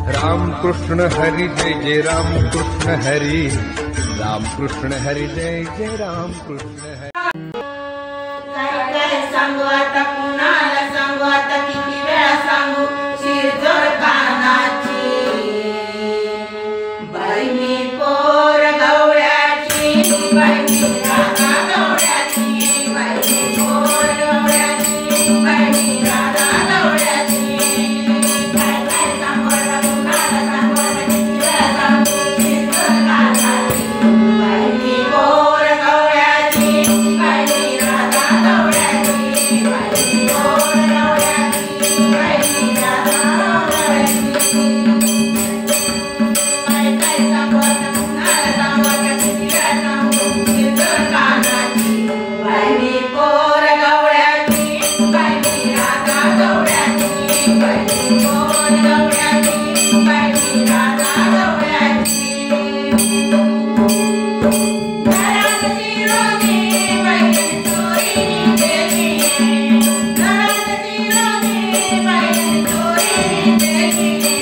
राम कृष्ण हरी जय जय राम कृष्ण हरी, राम कृष्ण हरी जय जय राम कृष्ण हरी. काय काय सांगू आता, कुणाला सांगू आता, किती वेळा सांगू शिरजोड कानाची. बाई मी पोर गवळ्याची, बाई मी राधा गवळ्याची, बाई मी पोर गवळ्याची, बाई मी राधा गवळ्याची. काय काय सांगू आता, कुणाला सांगू आता, किती वेळा सांगू शिरजोड कानाची. बाई मी पोर गवळ्याची, बाई मी राधा गवळ्याची, बाई मी पोर गवळ्याची, बाई मी राधा गवळ्याची. काय काय सांगू आता, कुणाला सांगू आता, किती वेळा सांगू शिरजोड कानाची. बाई मी पोर गवळ्याची, बाई मी राधा गवळ्याची, बाई मी पोर गवळ्याची, बाई मी राधा गवळ्याची. घरात शिरोनी बाई चोरीने देती, घरात शिरोनी बाई चोरीने देती.